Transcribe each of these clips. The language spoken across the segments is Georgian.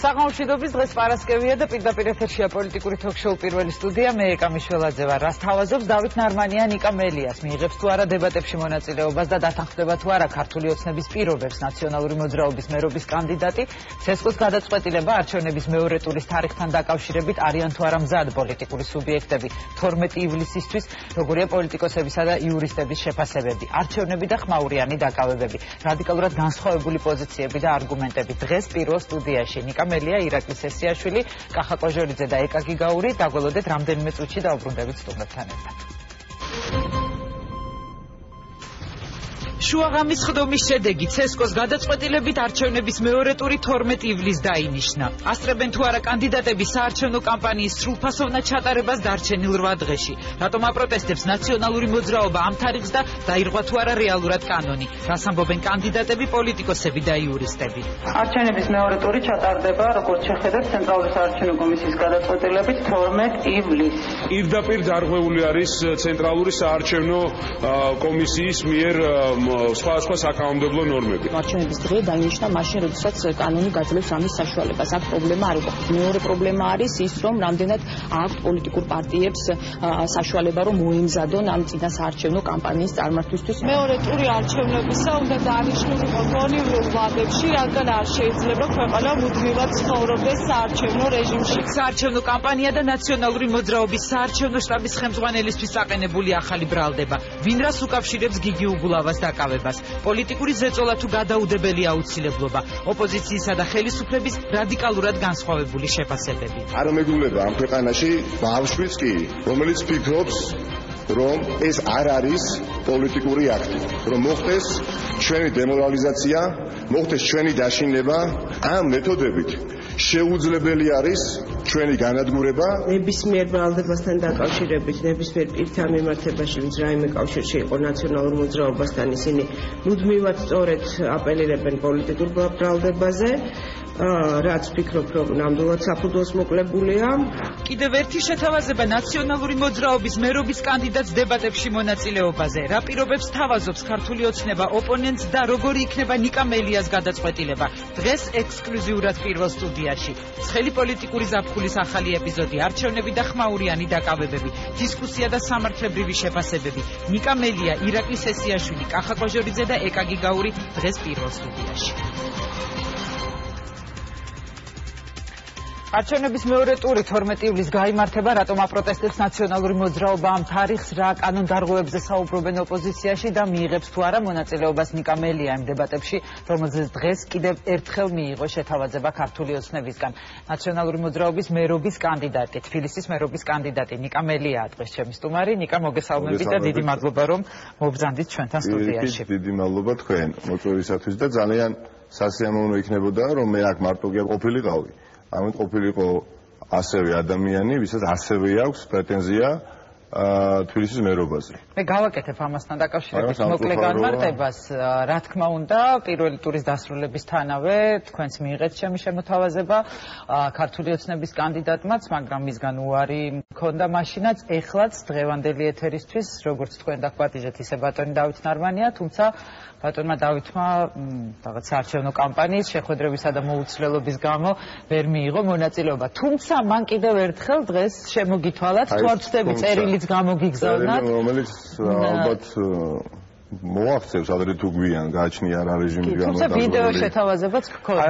საღამოშვიდობის დღეს პარასკევია და პირდაპირ ეთერშია პოლიტიკური თოქ-შოუ პირველი სტუდია. მე ეკა მიშველაძე ვარ. რას თავაზობს დავით ნარმანია ნიკა მელიას, მიიღებს თუ არა დებატებში მონაწილეობას და დათანხმდება თუ არა ქართული ოცნების პირობებს ნაციონალური მოძრაობის მერობის კანდიდატი. ცესკოს გადაწყვეტილება არჩევნების მეორე ტურის თარიღთან დაკავშირებით არიან თუ არა მზად პოლიტიკური სუბიექტები 12 ივლისისთვის, როგორია პოლიტიკოსებისა და იურისტების შეფასებები, არჩევნები და ხმაურიანი დაკავებები, რადიკალურად განსხვავებული პოზიციები და არგუმენტები. დღეს პირველ სტუდიაში ნიკა მელია, ირაკლი სესიაშვილი, კახა კოჟორიძე და ეკა გიგაური. დაგველოდეთ რამდენიმე წუთში დაუბრუნდებით სტუმრებთან ერთად. შუაღამის ხდომის შედეგი ცესკოს გადაწყვეტილებით არჩევნების მეორე ტური 12 ივლისს დაინიშნა. ასწრებენ თუ არა კანდიდატები საარჩევნო კამპანიის სრულფასოვნად ჩატარებას დარჩენილ 8 დღეში. რატომ აპროტესტებს ნაციონალური მოძრაობა ამ თარიღს და დაირღვა თუ არა რეალურად კანონი. რას ამბობენ კანდიდატები, პოლიტიკოსები და იურისტები. არჩევნების მეორე ტური ჩატარდება, როგორც შეხედეთ, ცენტრალური საარჩევნო კომისიის გადაწყვეტილებით 12 ივლისს. პირდაპირ დარღვეული არის ცენტრალური საარჩევნო კომისიის მიერ სხვა საკანონმდებლო ნორმები. არჩევნების დღე დაინიშნა მაშინ, როდესაც კანონი გაძლევს ამის საშუალებას. აქ პრობლემა არ იყო. მეორე პრობლემა არის ის, რომ რამდენად აქვთ პოლიტიკურ პარტიებს საშუალება, რომ მოემზადონ ამ წინა საარჩევნო კამპანიის წარმართვისთვის. მეორე ტური არჩევნებისა უნდა დაანიშნულიყო გონივრულ ვადებში, რადგან არ შეიძლება ქვეყანა მუდმივად ცხოვრობდეს საარჩევნო რეჟიმში. საარჩევნო კამპანია და ნაციონალური მოძრაობის საარჩევნო შტაბის ხელმძღვანელისთვის აყენებული ახალი ბრალდება. ვინ რას უკავშირებს გიგი უგულავას დაკავებას. პოლიტიკური ზეწოლა თუ გადაუდებელი აუცილებლობა, ოპოზიციისა და ხელისუფლების რადიკალურად განსხვავებული შეფასებები. არ მეგულება ამ ქვეყანაში ბავშვიც კი, რომელიც ფიქრობს, რომ ეს არ არის პოლიტიკური აქტი, რომ მოხდეს ჩვენი დემორალიზაცია, მოხდეს ჩვენი დაშინება. ამ მეთოდებით შეუძლებელი არის ჩვენი განადგურება. ნებისმიერ ბრალდებასთან დაკავშირებით, ნებისმიერ პირთან მიმართებაში, ვინც რაიმე კავშირში იყო ნაციონალურ მოძრაობასთან, ისინი მუდმივად სწორედ აპელირებენ პოლიტიკურ ბრალდებაზე, რაც ვფიქრობ, რომ ნამდვილად საფუძველს მოკლებულია. კიდევ ერთი შეთავაზება ნაციონალური მოძრაობის მერობის კანდიდატს დებატებში მონაწილეობაზე. რა პირობებს თავაზობს ქართული ოცნება ოპონენტს და როგორი იქნება ნიკა მელიას გადაწყვეტილება. დღეს ექსკლუზიურად პირველ სტუდიაში. ცხელი პოლიტიკური ზაფხულის ახალი ეპიზოდი, არჩევნები და ხმაურიანი დაკავებები, დისკუსია და სამართლებრივი შეფასებები. ნიკა მელია, ირაკლი სესიაშვილი, კახა კოჟორიძე და ეკა გიგაური დღეს პირველ სტუდიაში. არჩევნების მეორე ტური 12 ივლისს გაიმართება, რატომ აპროტესტებს ნაციონალური მოძრაობა ამ თარიღს, რა კანონდარღვევებზე საუბრობენ ოპოზიციაში და მიიღებს თუ არა მონაწილეობას ნიკა მელია იმ დებატებში, რომელზეც დღეს კიდევ ერთხელ მიიღო შეთავაზება ქართული ოცნებისგან. ნაციონალური მოძრაობის მერობის კანდიდატი, თბილისის მერობის კანდიდატი ნიკა მელიაა დღეს ჩემი სტუმარი. ნიკა, მოგესალმებით და დიდი მადლობა, რომ მობრძანდით ჩვენთან სტუდიაში. დიდი მადლობა თქვენ მოწვევისათვის და ძალიან სასიამოვნო იქნებოდა, რომ მე აქ მარტო კი ყოფილიყავი. ამით ყოფილიყო ასევე ადამიანი, ვისაც ასევე აქვს პრეტენზია თბილისის მერობაზე. მე გავაკეთებ ამასთან დაკავშირებით მოკლე განმარტებას. რა თქმა უნდა, პირველი ტურის დასრულებისთანავე თქვენც მიიღეთ ჩემი შემოთავაზება ქართული ოცნების კანდიდატმაც, მაგრამ მისგან უარი მქონდა მაშინაც, ეხლაც დღევანდელი ეთერისთვის, როგორც თქვენ დაგვატიჟეთ, ისე ბატონი დავით ნარმანია, თუმცა ბატონმა დავითმა რაღაც საარჩევნო კამპანიის შეხვედრებისა და მოუცვლელობის გამო ვერ მიიღო მონაწილეობა. თუმცა მან კიდევ ერთხელ დღეს შემოგითვალათ, თუ არ ვცდები წერილიც გამოგიგზავნათ, რომელიც ალბათ მოაღწევს ადრე თუ გვიან გააჩნია რა რეჟიმის გამო. თუმცა ვიდეო შეთავაზებაც გქონდა.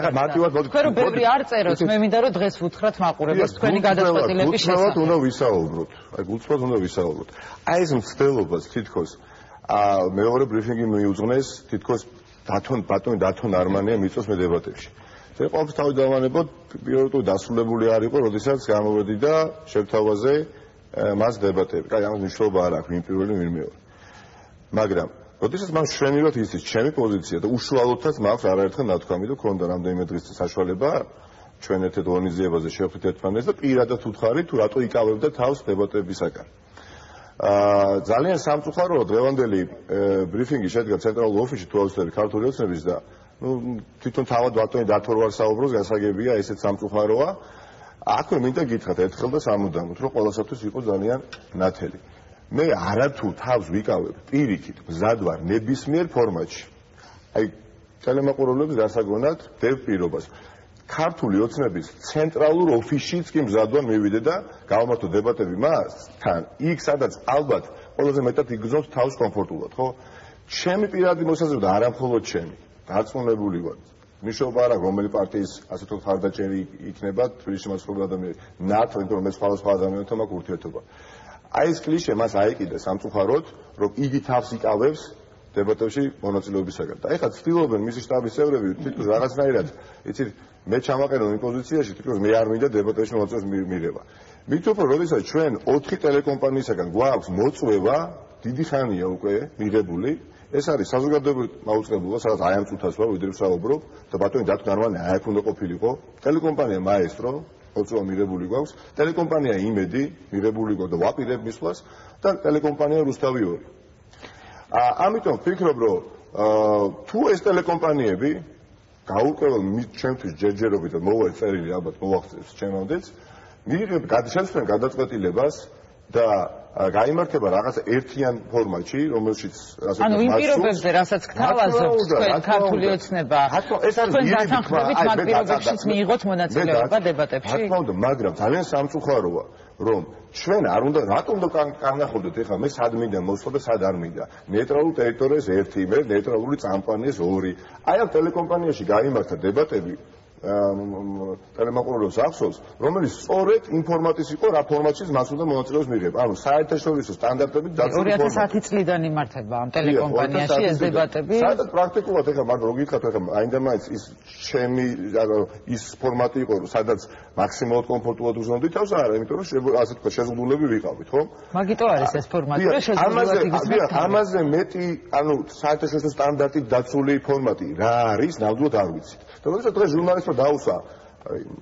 თქვენ რომ ბევრი არ წეროთ, მე მინდა რომ დღეს ვუთხრათ მაყურებელს თქვენი გადაწყვეტილების შესახებ. უნდა ვისაუბროთ. აი გულწრფელად უნდა ვისაუბროთ. აი ეს მცდელობას თითქოს მეორე ბრიფინგი მიუძღნეს, თითქოს ბატონი დათო ნარმანია მიწოს მე დებატებში. ეს ყოველთვის თავი დავანებოთ, პირველი ტური დასრულებული არ იყო, როდესაც გამოვედი და შევთავაზე მას დებატები. კაი, ამას მნიშვნელობა არ აქვს, ვინ პირველი, ვინ მეორე. მაგრამ როდესაც მან მშვენივრად იცის ჩემი პოზიცია და უშუალოდაც მაქვს არაერთხელ ნათქვამი და ქონდა რამდენიმე დღის საშუალება ჩვენ ერთ-ერთ ორგანიზებაზე შევხვდით ერთმანეთს და პირადად უთხარი თუ რატო იკავებდა თავს დებატებისაგან. ძალიან სამწუხაროა დღევანდელი ბრიფინგი შედგა ცენტრალურ ოფისში თუ ავსწრები ქართული ოცნების და თვითონ თავად ბატონი დათო არ საუბრობს, გასაგებია, ესეც სამწუხაროა. აქვე მინდა გითხრათ ერთხელ და სამუდამოდ, რომ ყველასათვის იყო ძალიან ნათელი. მე არათუ თავს ვიკავებ პირიქით, მზად ვარ ნებისმიერ ფორმატში. აი, ტელემაყურებლების გასაგონად დევ პირობას. ქართული ოცნების ცენტრალურ ოფისშიც კი მზადვან მივიდე და გავამართო დებატები მასთან, იქ სადაც ალბათ ყველაზე მეტად იგრძნობს თავს კომფორტულად, ხო? ჩემი პირადი მოსაზრება და არა მხოლოდ ჩემი, დარწმუნებული ვარ. მიშობა არა რომელი პარტიის ასე თუ ხარდაჭერი იქნება თბილისში მასშტაბური ადამიანი, ნათო, იმიტომ რომ მე სხვადასხვა ადამიანთან მაქვს ურთიერთობა. აი ეს კლიშე მას აიკიდა სამწუხაროდ, რომ იგი თავს იკავებს დებატებში მონაწილეობისაგან. და ეხლა ცდილობენ მისი შტაბის წევრები თითქოს რაღაცნაირად, იცით, მე ჩამაყენო იმ პოზიციაში, თითქოს მე არ მინდა დებატებში მონაწილეობის მიღება. მით უფრო, როდესაც ჩვენ 4 ტელეკომპანიისაგან გვაქვს მოწვევა, დიდი ხანია უკვე მიღებული, ეს არის საზოგადოებრივ მაუწყებლობა, სადაც აი ამ წუთას ვარ, ვიდრე ვსაუბრობ და ბატონი დათო ნარმანია აქ უნდა ყოფილიყო. ტელეკომპანია მაესტრო მოწვევა მიღებული გვაქვს, ტელეკომპანია იმედი მიღებული გვაქვს და ვაპირებ მისვლას და ტელეკომპანია რუსთავი 2. ამიტომ ვფიქრობ, რომ თუ ეს ტელეკომპანიები გაურკვეველ ჩემთვის ჯერჯერობით და მოვა წერილი ალბათ მოახსენებს ჩემამდეც, მიიღებ გადაშენებენ გადაწყვეტილებას და გაიმართება რაღაც ერთიან ფორმატში, რომელშიც ასე ანუ იმ პირობებზე, რასაც გთავაზობთ თქვენ ქართული ოცნება, თქვენ დათანხმდებით მათ პირობებშიც მიიღოთ მონაწილეობა დებატებში? რა თქმა უნდა, მაგრამ ძალიან სამწუხაროა, რომ ჩვენ არ უნდა რატომ და განახორდეთ ეხლა მე სად მინდა მოსვლა და სად არ მინდა. ნეიტრალურ ტერიტორიას 1, მე ნეიტრალური წამყვანიას 2. აი ამ ტელეკომპანიაში გაიმართა დებატები ტელემაყურებლებს ახსოვს, რომელიც სწორედ იმ ფორმატის იყო, რა ფორმატშიც მას უნდა მონაწილეობას მიიღება. ანუ საერთაშორისო სტანდარტებით დაცული ფორმატი. 2010 წლიდან იმართება ამ ტელეკომპანიაში ეს დებატები. საერთოდ პრაქტიკულად ეხლა მაგრამ რო გითხრათ ეხლა აინდა მაინც ის ჩემი ის ფორმატი იყო, სადაც მაქსიმალურად კომფორტულად უზრუნდი თავს არა, იმიტომ რომ ასე თქვა შეზღუდულები ვიყავით, ხო? მაგიტო არის ეს ფორმატი, რომ შეზღუდულად იგრძნობს. ამაზე მეტი, ანუ საერთაშორისო სტანდარტით დაცული ფორმატი რა არის, ნამდვილად არ ვიცით. თუმცა დღეს ჟურნალისტმა დაუსვა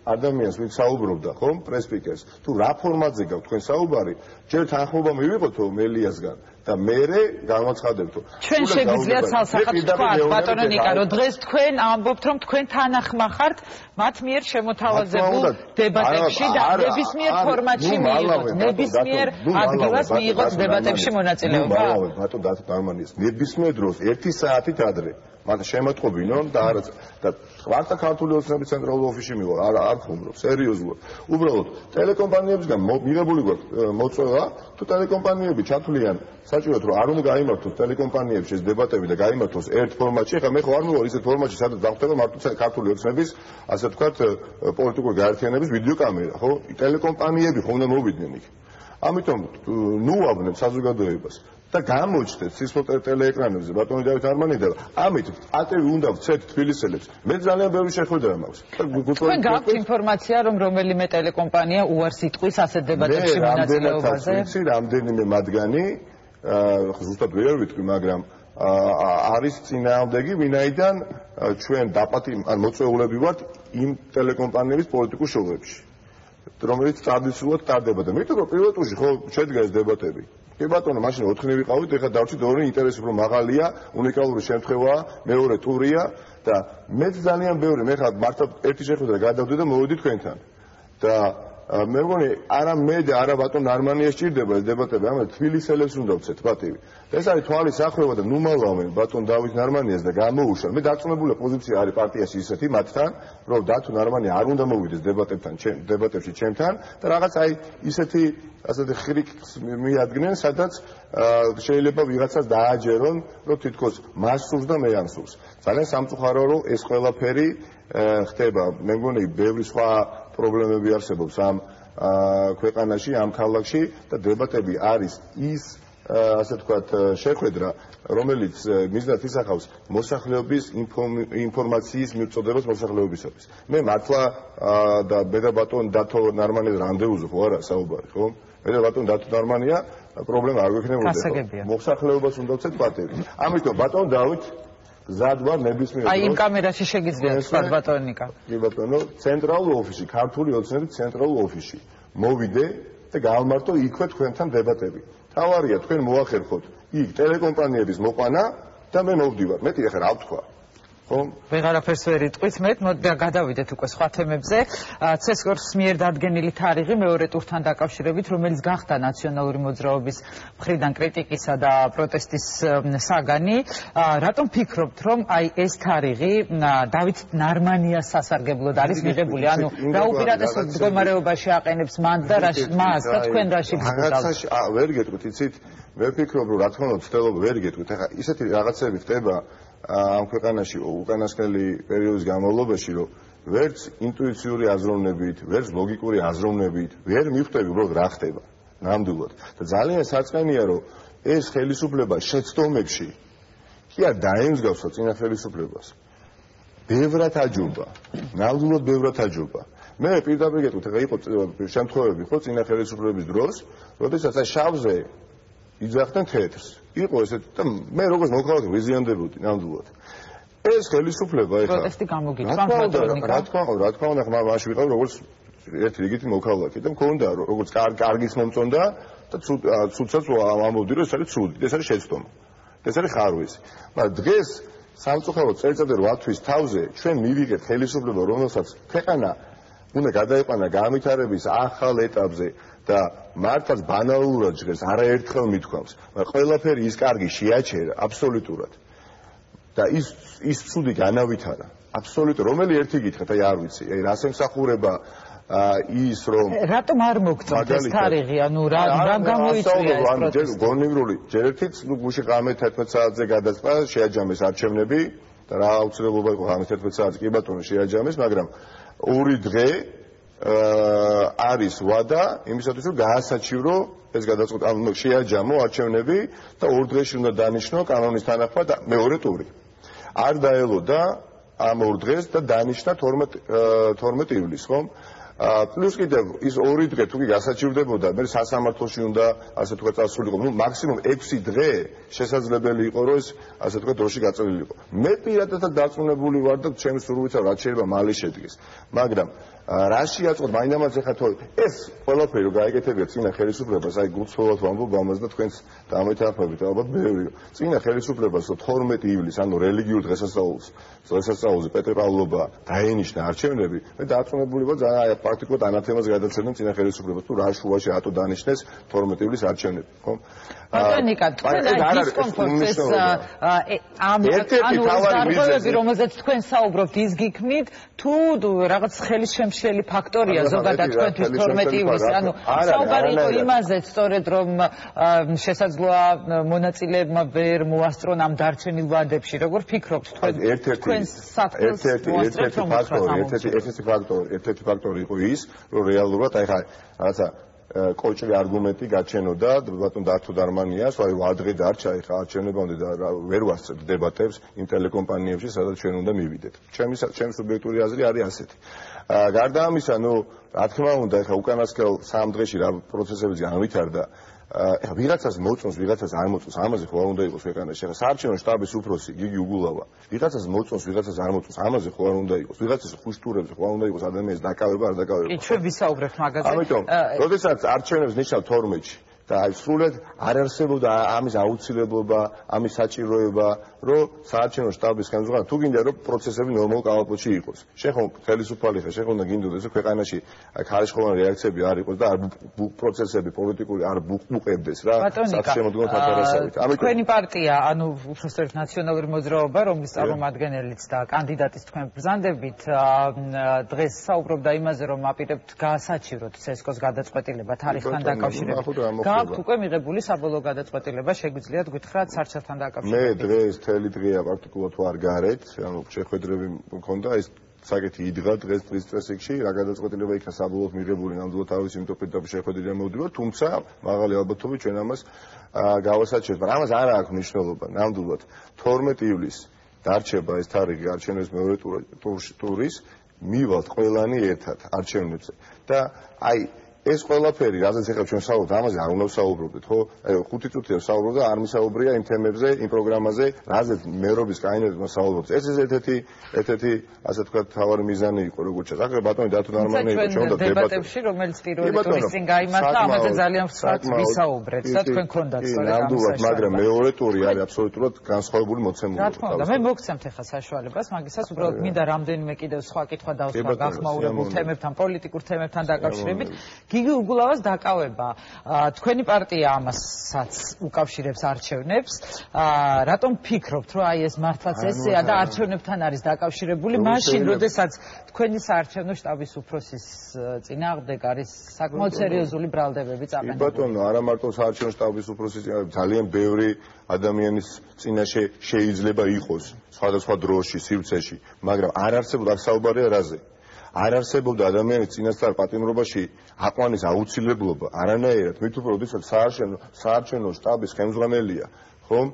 ადამიანს, ვინც საუბრობდა, ხო, პრესპიკერს, თუ რა ფორმატზე გაქვთ თქვენ საუბარი, ჯერ თანხმობა მივიღოთო მელიასგან და მერე განვაცხადებთო. ჩვენ შეგვიძლია ცალსახად თქვა, ბატონო ნიკა, რომ დღეს თქვენ ამბობთ, რომ თქვენ თანახმა ხართ მათ მიერ შემოთავაზებულ დებატებში და ნებისმიერ ფორმატში მიიღოთ, ნებისმიერ ადგილას მიიღოთ დებატებში მონაწილეობა. ბატონო დათო ნარმანიას ნებისმიერ დროს 1 საათით ადრე მათ შემოტყობინონ და არა და ხართა ქართული ოცნების ცენტრალურ ოფისში მივა არ ხუმრობ სერიოზულად უბრალოდ ტელეკომპანიებისგან მიღებული გვაქვს მოწვევა თუ ტელეკომპანიები ჩათვლიან საჭიროდ რომ არ უნდა გაიმართოს ტელეკომპანიებში ეს დებატები და გაიმართოს ერთ ფორმატში ეხლა მე ხო არ მივარ ისეთ ფორმატში სადაც დამხდება მარტო ქართული ოცნების ასე ვთქვათ პოლიტიკური გაერთიანების ვიდეოკამერა ხო ტელეკომპანიები ხო უნდა მოვიდნენ იქ ამიტომ ნუავდნენ საზოგადოებას და გამოჩნდეთ სისხლო ტელეეკრანებზე ბატონი დავით არმანიდა ამით ატევი უნდა ვცეთ თბილისელებს მე ძალიან ბევრი შეხვედრა მაქვს თქვენ გაქვთ ინფორმაცია რომ რომელიმე ტელეკომპანია უარს იტყვის ასეთ დებატებში მონაწილეობაზე რამდენიმე მათგანი ზუსტად ვერ ვიტყვი მაგრამ არის წინააღმდეგი ვინაიდან ჩვენ დაპატი ან მოწვეულები ვართ იმ ტელეკომპანიების პოლიტიკურ შოუებში რომელიც ტრადიციულად ტარდება და მეტყვი პირველ ტურში ხო შედგა ეს დებატები კი ბატონო, მაშინ 4 ვიყავით, ეხლა დავჭით 2 ინტერესი უფრო მაღალია, უნიკალური შემთხვევაა, მეორე ტურია და მეც ძალიან ბევრი, მე ხა მართლა ერთი შეხვედრა გადავდე და მოვედი თქვენთან. და მე მგონი არა მე და არა ბატონ ნარმანია სჭირდება ეს დებატები, ამაზე თბილისელებს უნდა ვცეთ პატივი. ეს არის თვალის ახვევა და ნუმალავენ ბატონ დავით ნარმანიას და გამოუშვან. მე დარწმუნებული პოზიცია არის პარტიაში ისეთი მათთან, რომ დათო ნარმანია არ უნდა მოვიდეს დებატებში ჩემთან და რაღაც აი ისეთი ასეთი ხრიკს მიადგნენ, სადაც შეიძლება ვიღაცას დააჯერონ, რომ თითქოს მას სურს და მე ამ სურს. ძალიან სამწუხაროა, რომ ეს ყველაფერი ხდება. მე მგონი ბევრი სხვა პრობლემები არსებობს ამ ქვეყანაში, ამ ქალაქში და დებატები არის ის ასე ვთქვათ შეხვედრა, რომელიც მიზნად ისახავს მოსახლეობის ინფორმაციის მიწოდებას მოსახლეობისათვის. მე მართლა და მე და ბატონ დათო ნარმანიას რანდევუზე ხო არა საუბარი, ხო? მე და ბატონ დათო ნარმანია პრობლემა არ გვექნებოდა. მოსახლეობას უნდა ვცეთ პატივი. ამიტომ ბატონ დავით გზად ვარ ნებისმიერ დროს. აი იმ კამერაში შეგიძლიათ თქვა ბატონო ნიკა. კი ბატონო, ცენტრალურ ოფისში, ქართული ოცნების ცენტრალურ ოფისში. მოვიდე და გავმართო იქვე თქვენთან დებატები. თავარია თქვენ მოახერხოთ იქ ტელეკომპანიების მოყვანა და მე მოვდივარ. მეტი ახლა რა ვთქვა? ვეღარაფერს ვერ იტყვით მე, მოდი გადავიდეთ უკვე სხვა თემებზე. ცესკორს მიერ დადგენილი თარიღი მეორე ტურთან დაკავშირებით, რომელიც გახდა ნაციონალური მოძრაობის მხრიდან კრიტიკისა და პროტესტის საგანი. რატომ ფიქრობთ, რომ აი ეს თარიღი დავით ნარმანიას სასარგებლოდ არის მიღებული? ანუ რა უპირატესად მდგომარეობაში აყენებს მას და თქვენ რაში ვიგულავთ? ვერ გეტყვით, იცით, მე ვფიქრობ, რომ რა თქმა უნდა ცდელობა ვერ გეტყვით. ეხლა ისეთი რაღაცები ხდება ამ ქვეყანაში უკანასკნელი პერიოდის განმავლობაში, რომ ვერც ინტუიციური აზროვნებით, ვერც ლოგიკური აზროვნებით ვერ მიხვდები უბრალოდ რა ხდება ნამდვილად. და ძალიან საწყენია, რომ ეს ხელისუფლება შეცდომებში კი არ დაემსგავსა წინა ხელისუფლებას. ბევრად აჯობა, ნამდვილად ბევრად აჯობა. მე პირდაპირ გეტყვით, ეხლა იყო შემთხვევები ხო წინა ხელისუფლების დროს, როდესაც შავზე იძახდნენ თეთრს. იყო ესეთი და მე როგორც მოქალაქე ვიზიანდებოდი ნამდვილად. ეს ხელისუფლება ეხლა პროტესტი გამოგიჩნდა მათონიკა. რა თქმა უნდა, მაშინ ვიყავ როგორც ერთი რიგითი მოქალაქე და მქონდა როგორც კარგის მომწონდა და ცუდსაც ამბობდი რომ ეს არის ცუდი, ეს არის შეცდომა. ეს არის ხარვისი. მაგრამ დღეს სამწუხაროდ წელიწადი 8 თვის თავზე ჩვენ მივიღეთ ხელისუფლება, რომელსაც ქვეყანა უნდა გადაეყვანა განვითარების ახალ ეტაპზე და მართლაც ბანალურად ჟღერს, არაერთხელ მithქვამს, მაგრამ ყველაფერი ის კარგი შეაჩერა აბსოლუტურად. და ის ცუდი განავითარა. აბსოლუტურად რომელი ერთი გითხრათ, აი არ ვიცი, აი რას ემსახურება ის რომ რატომ არ მოგწონთ ეს თარიღი? ანუ რა გამოიწვია ეს პროცესი? გონივრული ჯერ ერთით გუში ღამე 11 საათზე გადაწყდა, შეაჯამეს არჩევნები და რა აუცილებლობა იყო ღამე 11 საათზე კი ბატონო შეაჯამეს, მაგრამ ორი დღე არის ვადა იმისათვის რომ გაასაჩივრო ეს გადაწყვეტა, ანუ შეაჯამო არჩევნები და ორ დღეში უნდა დანიშნო კანონის თანახმად მეორე ტური. არ დაელოდა ამ ორ დღეს და დანიშნა 12 ივლისს, ხო? პლუს კიდევ ის ორი დღე თუ კი გასაჩივრდებოდა, მე სასამართლოში უნდა ასე თქვა წასულიყო, ნუ მაქსიმუმ 6 დღე შესაძლებელი იყო რომ ეს ასე თქვა დროში გაწევლილიყო. მე პირადად დარწმუნებული ვარ და ჩემი სურვილიც რა შეიძლება მალე შედგეს. მაგრამ რა შეაწყოთ მაინდამაც ეხლა თო ეს ყველაფერი რომ გაეკეთებია წინა ხელისუფლებას, აი გულწრფელად ვამბობ ამას და თქვენს დამეთანხმებით ალბათ ბევრი. წინა ხელისუფლებას 12 ივლისს, ანუ რელიგიურ დღესასწაულზე პეტრე პავლობა დაენიშნა არჩევნები, მე დარწმუნებული ვარ ძალიან პრაქტიკულად ანათემას გადაცემენ წინა ხელისუფლებას თუ რა შუაში რატო დანიშნეს 12 ივლისს არჩევნები, ხო? ბატონიკა, თქვენ აი დისკომფორტს ამ დარღვევები, რომელზეც თქვენ საუბრობთ, ის გიქმნით თუ რაღაც ხელის შემშლელი ფაქტორია ზოგადად თქვენთვის 12 ივლისი, ანუ საუბარი იყო იმაზე, სწორედ რომ შესაძლოა მონაწილეებმა ვერ მოასწრონ ამ დარჩენილ ვადებში, როგორ ფიქრობთ თქვენ საფრთხეს მოასწრეთ რომ ერთ-ერთი ფაქტორი იყო ის, რომ რეალურად აი ხა რაღაცა კოჭრი არგუმენტი გაჩენოდა ბატონ დათო დარმანიას, აი ვადღე დარჩა ეხა არჩევნებამდე და ვერ ვასწრებთ დებატებს იმ ტელეკომპანიებში, სადაც ჩვენ უნდა მივიდეთ. ჩემი სუბიექტური აზრი არის ასეთი. გარდა ამისა, ნუ რა თქმა უნდა, ეხა უკანასკნელ 3 დღეში რა პროცესებიც განვითარდა, ეხა ვიღაცას მოწონს, ვიღაცას არ მოწონს, ამაზე ხო არ უნდა იყოს ქვეყანაში. ეხა საარჩევნო შტაბის უფროსი გიგი უგულავა, ვიღაცას მოწონს, ვიღაცას არ მოწონს, ამაზე ხო არ უნდა იყოს. ვიღაცას ხუშტურებზე ხო არ უნდა იყოს ადამიანის დაკავება, არ დაკავება. კი, ჩვენ ვისაუბრებთ მაგაზე. ამიტომ, როდესაც არჩევნებს ნიშნავ 12-ში და აი სრულად არ არსებობდა ამის აუცილებლობა, ამის საჭიროება, რომ საარჩევნო შტაბის ხელმძღვანელი თუ გინდა რომ პროცესები ნორმალურ კალაპოტში იყოს. შეხომ ხელისუფალი ხარ, შეხომ და გინდოდეს რომ ქვეყანაში აი ხარისხოვანი რეაქციები არ იყოს და არ პროცესები პოლიტიკური არ ბუყებდეს რა საშემოდგომო ფაქტორებსავით. თქვენი პარტია, ანუ უბრალოდ ნაციონალური მოძრაობა, რომლის წარმომადგენელიც და კანდიდატის თქვენ ბრძანდებით, დღეს საუბრობდა იმაზე, რომ აპირებთ გაასაჩივროთ ცესკოს გადაწყვეტილება თარიღთან დაკავშირებით. გაქვთ უკვე მიღებული საბოლოო გადაწყვეტილება, შეგვიძლიათ გითხრათ სარჩელთან დაკავშირებით? მე დღეს მთელი დღეა პრაქტიკულად თუ არ გარეთ, ანუ შეხვედრები მქონდა, ეს საკეთი იდგა დღეს დღის წესრიგში, რა გადაწყვეტილება იქნა საბოლოოდ მიღებული, ნამდვილად არ ვიცი, იმიტომ პირდაპირ შეხვედრიდან მოვდივარ, თუმცა მაღალი ალბათობით ჩვენ ამას გავასაჩერებთ, მაგრამ ამას არ აქვს მნიშვნელობა, ნამდვილად 12 ივლისს დარჩება ეს თარიღი არჩევნების მეორე ტურის, მივალთ ყველანი ერთად არჩევნებზე და აი ეს ყველაფერი, რაზეც ეხლა ჩვენ საუბრობთ, ამაზე არ უნდა ვსაუბრობდეთ, ხო? 5 წუთია ვსაუბრობ და არ მისაუბრია იმ თემებზე, იმ პროგრამაზე, რაზეც მერობის კანდიდატებმა საუბრობთ. ეს ერთ-ერთი, ასე თქვა, თავარი მიზანი იყო, როგორც ჩახა ბატონი დათო ნარმანი იყო, ჩვენ და დებატებში, რომელიც პირველი ტურის წინ გაიმართა, ამაზე ძალიან ფრთხილად ვისაუბრეთ და თქვენ გქონდათ სწორედ ამ საშუალება. მაგრამ მეორე ტური არის აბსოლუტურად განსხვავებული მოცემული. რა თქმა უნდა, მე მოგცემთ ახლა საშუალებას, მაგისას უბრალოდ მინდა რამდენიმე კიდევ სხვა კითხვა დავსვა გახმაურებულ თემებთან, პოლიტიკურ თემებთან დაკავშირებით. გიგი უგულავას დაკავება თქვენი პარტია ამასაც უკავშირებს არჩევნებს. რატომ ფიქრობთ, რომ აი ეს მართლაც ესეა და არჩევნებთან არის დაკავშირებული? მაშინ, როდესაც თქვენი საარჩევნო შტაბის უფროსის წინააღმდეგ არის საკმაოდ სერიოზული ბრალდებები წაყენებული. ბატონო, არა მარტო საარჩევნო შტაბის უფროსის წინააღმდეგ, ძალიან ბევრი ადამიანის წინაშე შეიძლება იყოს სხვადასხვა დროში, სივრცეში, მაგრამ არ არსებობდა საუბარია რაზე. არ არსებობდა ადამიანის წინასწარ პატიმრობაში აყვანის აუცილებლობა არანაირად, მით უფრო როდესაც საარჩევნო შტაბის ხელმძღვანელია, ხომ?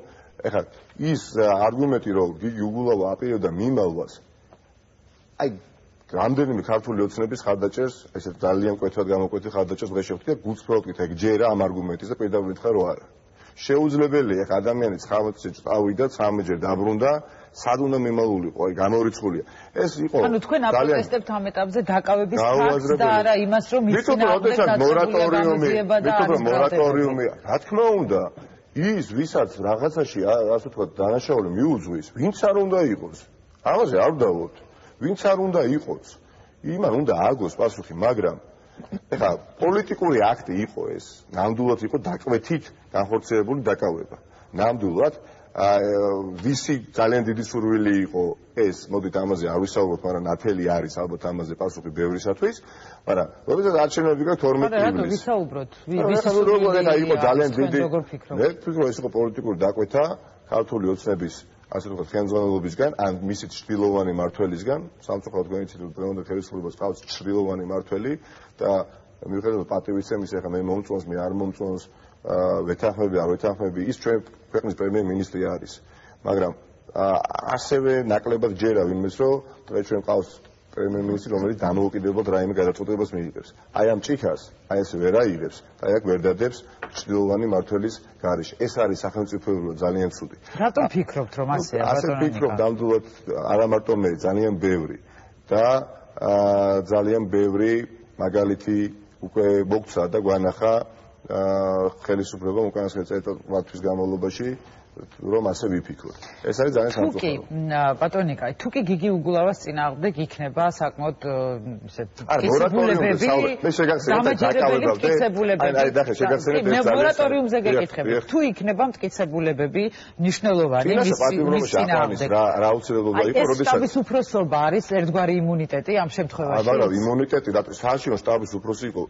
ეხლა ის არგუმენტი, რომ გიგი უგულავა აპირებდა მიმალვას, აი რამდენიმე ქართული ოცნების ხარდაჭერს, ესე ძალიან მკვეთრად გამოკვეთილ ხარდაჭერს დღეს შევხვდი და გულწრფელად ვკითხე, ჯერა ამ არგუმენტის და პირდაპირ ვიტყვა, რომ არა. შეუძლებელია ეხლა ადამიანი 19 წავიდა, 13-ჯერ დაბრუნდა, სად უნდა მიმალულიყო, აი გამორიცხულია. ეს იყო ანუ თქვენ აპროტესტებთ ამ ეტაპზე დაკავების ფაქტს და არა იმას, რომ ის წინააღმდეგ მორატორიუმი, რა თქმა უნდა, ის ვისაც რაღაცაში, ასე ვთქვათ, დანაშაული მიუძღვის, ვინც არ უნდა იყოს. ამაზე არ ვდავალთ. ვინც არ უნდა იყოს. იმან უნდა ააგოს პასუხი, მაგრამ ეხლა პოლიტიკური აქტი იყო ეს, ნამდვილად იყო დაკვეთით განხორციელებული დაკავება. ნამდვილად ვისი ძალიან დიდი სურვილი იყო ეს, მოდით ამაზე არ ვისაუბროთ, მაგრამ ნათელი არის ალბათ ამაზე პასუხი ბევრისათვის, მაგრამ როდესაც არჩევნები გაქვს 12 ივლისს. რა ვისაუბროთ? იყო ძალიან დიდი. მე ვფიქრობ, ეს იყო პოლიტიკური დაკვეთა ქართული ოცნების, ასე ვთქვათ, ხელმძღვანელობისგან, ან მისი ჩრდილოვანი მმართველისგან, სამწუხაროდ გვენიცით, პრემიერ ხელისუფლებას ყავს ჩრდილოვანი მმართველი და მიუხედავად პატივისცემის, ეხლა მე მომწონს, მე არ მომწონს, ვეთანხმები, არ ვეთანხმები, ის ჩვენ ქვეყნის პრემიერ-მინისტრი არის. მაგრამ ასევე ნაკლებად ჯერა ვინმეს, რომ დღეს ჩვენ ყავს პრემიერ-მინისტრი, რომელიც დამოუკიდებლად რაიმე გადაწყვეტილებას მიიღებს. აი ამ ჭიქას, აი ეს ვერ აიღებს და აი აქ ვერ დადებს ჩრდილოვანი მმართველის გარეშე. ეს არის სახელმწიფოებრივად ძალიან ცუდი. რატომ ფიქრობთ, რომ ასეა, ბატონო? ასე ფიქრობ, ნამდვილად არა მარტო მე, ძალიან ბევრი და ძალიან ბევრი მაგალითი უკვე მოგცა და გვანახა ხელისუფლებამ უკანასკნელ წელიწადების განმავლობაში, რომ ასე ვიფიქროთ. ეს არის ძალიან სამწუხარო. თუკი ბატონიკა, თუკი გიგი უგულავას წინააღმდეგ იქნება საკმაოდ ისეთ მკიცებულებები, მე მორატორიუმზე გეკითხები, თუ იქნება მკიცებულებები მნიშვნელოვანი მის წინააღმდეგ. რა აუცილებლობა იყო, როდესაც შტაბის უფროსობა არის ერთგვარი იმუნიტეტი ამ შემთხვევაში? მაგრამ იმუნიტეტი, საარჩევნო შტაბის უფროსი იყო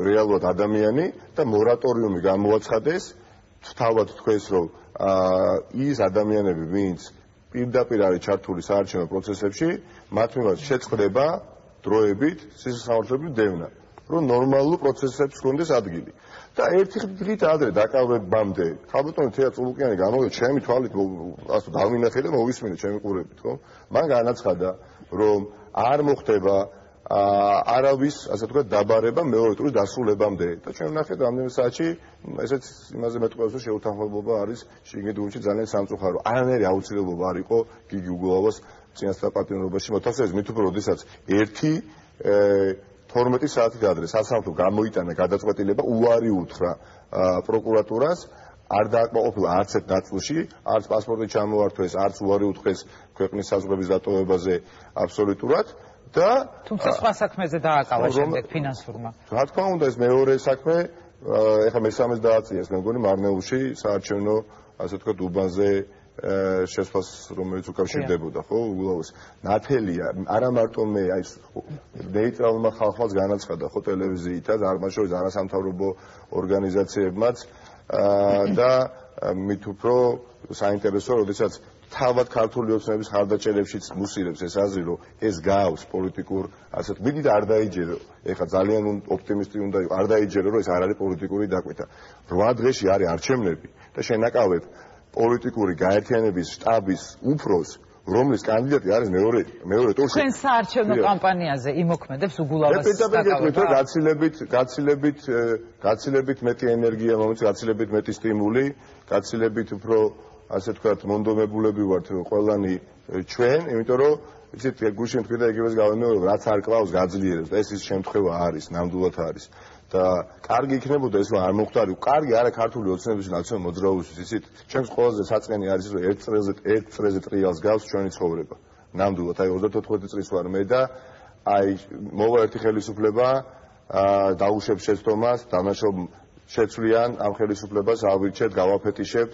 რეალურად ადამიანი და მორატორიუმი გამოაცხადეს, თავად თქვენს რომ ის ადამიანები, ვინც პირდაპირ არის ჩართული საარჩევნო პროცესებში, მათ მიმართ შეწყდება დროებით სისხლისმღვრელობის დევნა, რომ ნორმალურ პროცესებს ჰქონდეს ადგილი. და ერთი დღით ადრე დაკავებამდე, ხალბატონი თეა წულუკიანი გამოვიდა ჩემი თვალით, ასე დავინახე და მოვისმინე ჩემი ყურებით, ხო? მან განაცხადა, რომ არ მოხდება არავის, ასე ვთქვათ, დაბარება მეორე ტურის დასრულებამდე. და ჩვენ ვნახეთ რამდენიმე საათში, ესეც იმაზე მეტყველს, რომ შეუთანხმოება არის შიგნით გუნდში ძალიან სამწუხარო. არანაირი აუცილებლობა არ იყო გიგი უგულავას წინასწარ პატიმრობაში მოთავსების, მით უფრო როდესაც 12 საათით ადრე სასამართლო გამოიტანა გადაწყვეტილება, უარი უთხრა პროკურატურას, არ დააკმაყოფილა არც ერთ ნაწილში, არც პასპორტი ჩამოართვეს, არც უარი უთხრეს ქვეყნის საზღვრების დატოვებაზე აბსოლუტურად. თუმცა სხვა საქმეზე დააკავა შემდეგ ფინანსურმა. რა თქმა უნდა, ეს მეორე საქმე, ეხლა მესამეს დააწიეს, მე მგონი მარნეულში საარჩევნო, ასე ვთქვათ, უბანზე შესვლას, რომელიც უკავშირდებოდა, ხო, უგულავას. ნათელია, არა მარტო მე, აი ნეიტრალურმა ხალხმაც განაცხადა, ხო, ტელევიზიითაც, მათ შორის არასამთავრობო ორგანიზაციებმაც და მით უფრო საინტერესოა, როდესაც თავად ქართული ოცნების ხარდაჭერებშიც მუსილებს ეს აზრი, რომ ეს გავს პოლიტიკურ, ასეთ მიდით არ დაიჯერო, ეხლა ძალიან ოპტიმისტი უნდა იყო, არ დაიჯერო, რომ ეს არ არის პოლიტიკური დაკვეთა. 8 დღეში არის არჩევნები და შენაკავებ პოლიტიკური გაერთიანების შტაბის უფროს, რომლის კანდიდატი არის მეორე ტურში. თქვენ საარჩევნო კამპანიაზე იმოქმედებს უგულავას გაცილებით მეტი ენერგია მომწ, გაცილებით მეტი სტიმული, გაცილებით უფრო ასე ვთქვათ, მონდომებულები ვართ ყველანი ჩვენ, იმიტომ რომ იცით, გუშინ თქვი და იგივეს გავემეორებ, რაც არ კლავს გაძლიერებს და ეს ის შემთხვევა არის, ნამდვილად არის. და კარგი იქნებოდა ეს რომ არ მოხდარო, კარგი არა ქართული ოცნების ნაციონალურ მოძრაობისთვის, იცით, ჩემს ყველაზე საწყენი არის რომ ერთ წრეზე ტრიალს გავს ჩვენი ცხოვრება. ნამდვილად, აი 34 წლის ვარ მე და აი მოვა ერთი ხელისუფლება, დაუშვებ შეცდომას, დამნაშავ შეცვლიან ამ ხელისუფლებას, ავირჩეთ, გავაფეტიშებთ,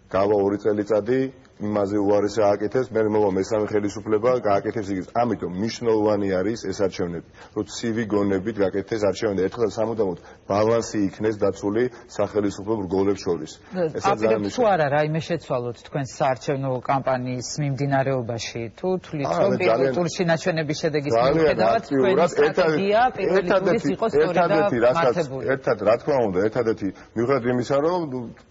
გავა 2 წელიწადი, იმაზე უარესი ააკეთებს, მე მოვა მესამე ხელისუფლება, გააკეთებს იგივე. ამიტომ მნიშვნელოვანი არის ეს არჩევნები, რომ ცივი გონებით გააკეთდეს არჩევნები. ერთხელ სამუდამოდ ბალანსი იქნეს დაცული სახელმწიფო რგოლებს შორის. აპირებთ თუ არა რაიმე შეცვალოთ თქვენს საარჩევნო კამპანიის მიმდინარეობაში, თუ თვლით რომ პირველ ტურში ნაჩვენების შედეგის მიუხედავად თქვენი სტრატეგია პირველი ტურის იყოს სწორი და მართებული. ერთად რა თქმა უნდა, ერთადერთი მიუხედავად იმისა, რომ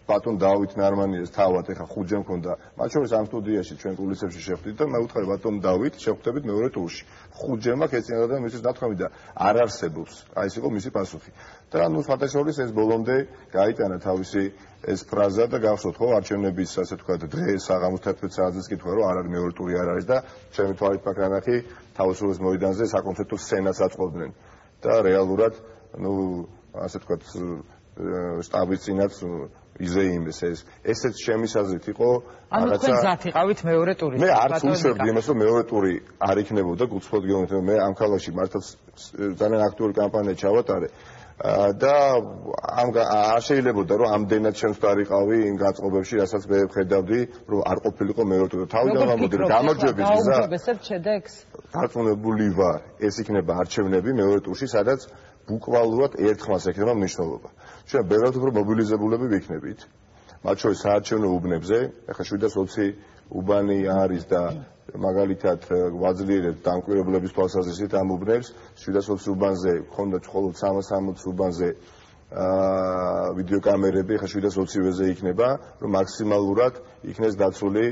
ბატონ დავით ნარმანიას თავად ეხა ხუთჯერ მქონდა, მათ შორის ამ სტუდიაში ჩვენ კულისებში შეხვდით და მე ვუთხარი ბატონ დავით შეხვდებით მეორე ტურში. ხუთჯერ მაქვს ეწინა და მისთვის ნათქვამი და არ არსებობს. აი ეს იყო მისი პასუხი. და ნუ სხვადასხვა ეს ბოლომდე გაიტანა თავისი ეს ფრაზა და გავხსოვთ ხო არჩევნების ასე ვთქვათ დღეს საღამოს 11 საათზე კითხვა რომ არ არის მეორე ტური არ არის და ჩემი თვალით მაქრანახი თავისუფლების მოედანზე საკონცერტო სცენას აწყობდნენ. და რეალურად ნუ ასე ვთქვათ შტაბის წინაც იზეიმეს ესეც ჩემი აზრით იყო ანუ თქვენ ზათ იყავით მეორე ტურის მე არც უშვებდი იმას რომ მეორე ტური არ იქნებოდა გულწრფელად გეუბნებით მე ამ ქალაქში მართლაც ძალიან აქტიური კამპანია ჩავატარე და არ შეიძლებოდა რომ ამდენად ჩემს დარიყავი იმ გაწყობებში რასაც მე ვხედავდი რომ არ ყოფილიყო მეორე ტური თავიდან გამომდი რომ გამარჯვების გზა გაუმჯობესებთ შედეგს დარწმუნებული ვარ ეს იქნება არჩევნები მეორე ტურში სადაც ბუკვალურად ერთხმას ექნება მნიშვნელობა. ჩვენ ბევრად უფრო მობილიზებულები ვიქნებით. მათ შორის საარჩევნო უბნებზე, ახლა 720 უბანი არის და მაგალითად ვაძლიერებთ დამკვირვებლების თვალსაზრისით ამ უბნებს, 720 უბანზე ხონდა მხოლოდ 360 უბანზე ვიდეოკამერები, ახლა 720-ზე იქნება, რომ მაქსიმალურად იქნეს დაცული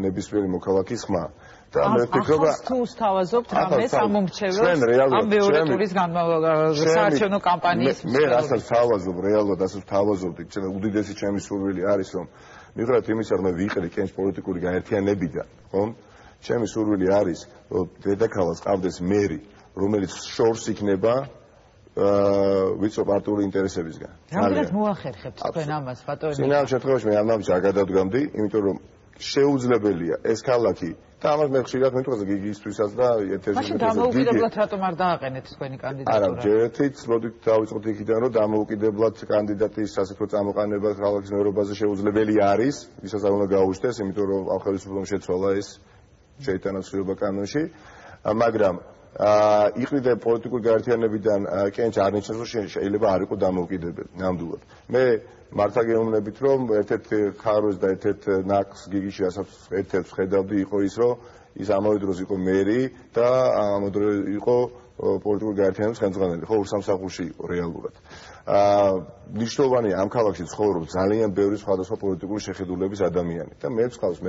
ნებისმიერი მოქალაქის ხმა. და მე ვფიქრობ ახალს თუ სთავაზობთ რამეს ამ მომრჩეველს ამ მეორე ტურის საარჩევნო კამპანიის მე რასაც სთავაზობ რეალურად ასაც ვთავაზობდი უდიდესი ჩემი სურვილი არის რომ მიუხედავად იმისა რომ მე ვიყრი კენჭ პოლიტიკური გაერთიანებიდან ხო ჩემი სურვილი არის რომ დედაქალაქს ყავდეს მერი რომელიც შორს იქნება ვიწრო პარტიული ინტერესებისგან რამდენად მოახერხებთ თქვენ ამას ბატონო წინა შემთხვევაში მე ამბავი არ გადავდგამდი იმიტომ რომ შეუძლებელია ეს ქალაქი და ამას მე ხშირად მეტყვაზე გიგისთვისაც და ერთ-ერთი მაშინ დამოუკიდებლად რატომ არ დააყენეთ თქვენი კანდიდატურა? არა, ჯერეთით მოდით დავიწყოთ იქიდან, რომ დამოუკიდებლად კანდიდატის ასე თქო წამოყენება ქალაქის მეურვეობაზე შეუძლებელი არის, ვისაც არ უნდა გაუშვდეს, იმიტომ რომ ახალგაზრდობამ შეცვალა ეს შეიტანაცვლება კანონში, მაგრამ იყრიდა პოლიტიკური გაერთიანებიდან კენჭ არ ნიშნავს რომ შეიძლება არ იყო დამოუკიდებელი, ნამდვილად. მე მართა გეუბნებით რომ ერთ-ერთი ხარვეს და ერთ-ერთ ნაკს გიგიში რასაც ერთ-ერთ ხედავდი იყო ის რომ ის ამავე დროს იყო მერი და ამავე დროს იყო პოლიტიკური გაერთიანების ხელმძღვანელი ხო ურსამსახურში იყო რეალურად მნიშვნელოვანია ამ ქალაქში ცხოვრობს ძალიან ბევრი სხვადასხვა პოლიტიკური შეხედულების ადამიანი და მე ვცხავს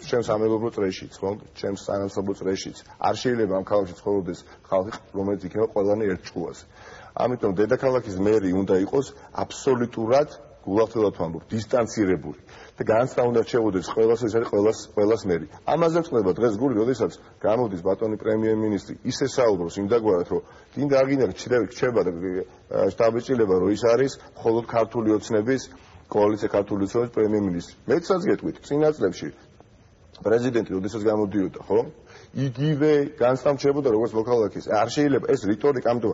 ჩემს სამეგობრო წრეშიც ხო ჩემს სანაცვლო წრეშიც არ შეიძლება ამ ქალაქში ცხოვრობდეს ხალხი რომელიც იქნება ყველანი ერთ ჭკუაზე ამიტომ დედაქალაქის მერი უნდა იყოს აბსოლუტურად გულახდილად ვამბობ დისტანცირებული და განცდა უნდა რჩებოდეს ყველას ეს არის ყველას მერი ამაზე ვწყდება დღეს გული როდესაც გამოდის ბატონი პრემიერ-მინისტრი ისე საუბრობს იმდაგვარად რომ დინდა აგინა რჩება და შტაბ-ბიჭილება რომ ის არის მხოლოდ ქართული ოცნების კოალიცია ქართული ოცნების პრემიერ-მინისტრი მეცაც გეტყვით წინა წლებში პრეზიდენტი როდესაც გამოდიოდა ხო იგივე განსამჩნევოდა როგორც მოქალაქის არ შეიძლება ეს რიტორიკა ამიტომ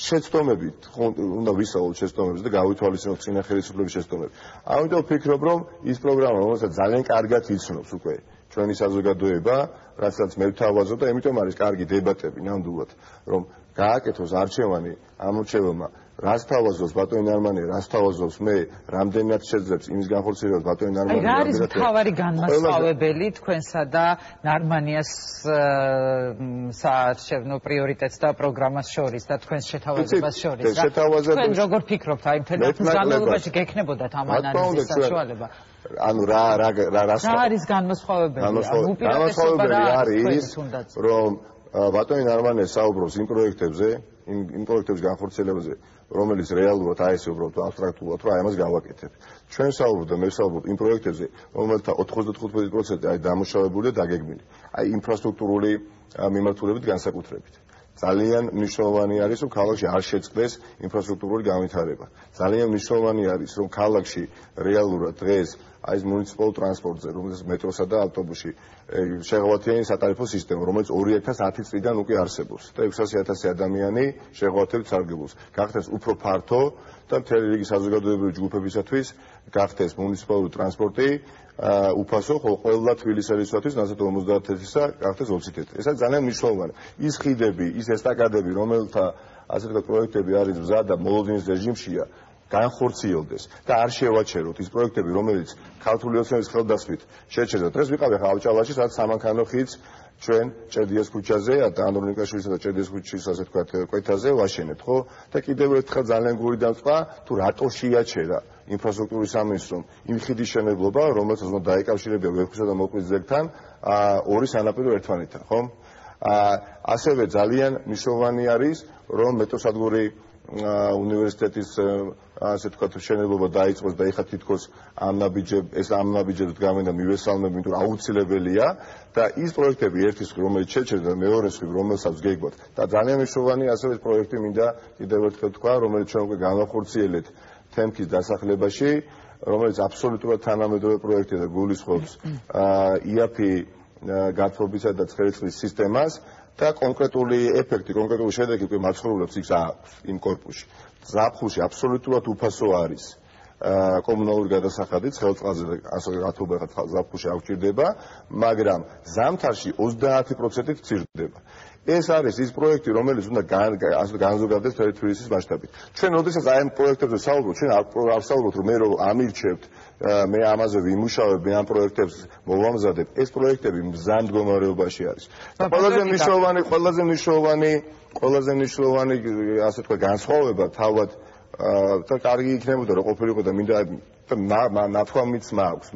შეცდომები უნდა ვისაუბროთ შეცდომებზე და გავითვალისწინოთ წინა ხელისუფლების შეცდომები ამიტომ ვფიქრობ რომ ის პროგრამა რომელსაც ძალიან კარგად იცნობს უკვე ჩვენი საზოგადოება რასაც მე ვთავაზობ და იმიტომ არის კარგი დებატები ნამდვილად, რომ გააკეთოს არჩევანი ამორჩეველმა, რას თავაზობს ბატონი ნარმანია, რას თავაზობს მე, რამდენად შეძლებს იმის განხორციელებას ბატონი ნარმანია. რა არის მთავარი განმასხვავებელი თქვენსა და ნარმანიას საარჩევნო პრიორიტეტს და პროგრამას შორის და თქვენს შეთავაზებას შორის? თქვენ როგორ ფიქრობთ, აი მთელი განმავლობაში გექნებოდათ ამ ანალიზის საშუალება? ანუ რა არის განმასხვავებელი? განმასხვავებელი არის, რომ ბატონი ნარმანია საუბრობს იმ პროექტებზე, იმ პროექტების განხორციელებაზე, რომელიც რეალურად აესე უბრალოდ აბსტრაქტულად რა ამას გავაკეთებ. ჩვენ საუბრობთ და მე ვსაუბრობ იმ პროექტებზე, რომელთა 95% არის დამუშავებული და დაგეგმილი. აი ინფრასტრუქტურული მიმართულებით განსაკუთრებით. ძალიან მნიშვნელოვანი არის, რომ ქალაქში არ შეწყდეს ინფრასტრუქტურული განვითარება. ძალიან მნიშვნელოვანი არის, რომ ქალაქში რეალურად დღეს აი მუნიციპალურ ტრანსპორტზე, რომელზეც მეტროსა და ავტობუსში შეღავათიანი სატარიფო სისტემა, რომელიც 2010 წლიდან უკვე არსებობს და 600,000 ადამიანი შეღავათებით სარგებლობს. გახდეს უფრო ფართო და მთელი რიგი საზოგადოებრივი ჯგუფებისათვის გახდეს მუნიციპალური ტრანსპორტი უფასო, ხო ყველა თბილისელისათვის 50-ისა გახდეს 20. ეს არის ძალიან მნიშვნელოვანი. ის ხიდები, ის ესტაკადები, რომელთა ასე ვთქვათ პროექტები არის მზად და მოლოდინის რეჟიმშია, განხორციელდეს და არ შევაჩეროთ ის პროექტები, რომელიც ქართული ოცნების ხელდასმით შეჩერდა. დღეს ვიყავი ხა ავჭალაში, სადაც სამანქანო ხიდს ჩვენ ჭედიას ქუჩაზე და ანდრონიკაშვილისა და ჭედიას ქუჩის ასე ვთქვათ კვეთაზე ვაშენებთ, ხო? და კიდევ ერთხელ ძალიან გული დამწყვა, თუ რატო შეაჩერა ინფრასტრუქტურის სამინისტრომ იმ ხიდის მშენებლობა, რომელიც უნდა დაეკავშირებია ვეფხვისა და მოკვლის ძეგლთან ორი სანაპირო ერთმანეთთან, ხო? ასევე ძალიან მნიშვნელოვანი არის, რომ მეტროსადგური უნივერსიტეტის ასე ვთქვათ მშენებლობა დაიწყოს და ეხლა თითქოს ამ ნაბიჯებს გამენდა მივესალმები, იმიტომ რომ აუცილებელია და ის პროექტები ერთის მხრივ, რომელიც შეჩერდა, მეორე მხრივ, რომელსაც გეგმავთ და ძალიან მნიშვნელოვანი ასევე ეს პროექტი მინდა კიდევ ერთხელ თქვა, რომელიც ჩვენ უკვე განახორციელეთ თემქის დასახლებაში, რომელიც აბსოლუტურად თანამედროვე პროექტია და გულისხმობს იაფი გათბობისა და ცხელისწყლის სისტემას და კონკრეტული ეფექტი, კონკრეტული შედეგი უკვე მაცხოვრებლებს იქ აქვს იმ კორპუსში. ზაფხულში აბსოლუტურად უფასო არის კომუნალური გადასახადი ცხელწყალზე და ასე გათბობა ხა ზაფხულში არ გვჭირდება, მაგრამ ზამთარში 30%-ით მცირდება. ეს არის ის პროექტი, რომელიც უნდა განზოგადდეს თბილისის მასშტაბით. ჩვენ როდესაც აი ამ პროექტებზე საუბრობთ, ჩვენ არ საუბრობთ, რომ მე რომ ამირჩევთ, მე ამაზე ვიმუშავებ, მე ამ პროექტებს მოვამზადებ. ეს პროექტები მზად მდგომარეობაში არის. და ყველაზე მნიშვნელოვანი ასე თქვა განსხვავება თავად და კარგი იქნებოდა რომ ყოფილიყო და მინდა ნათქვამიც მაქვს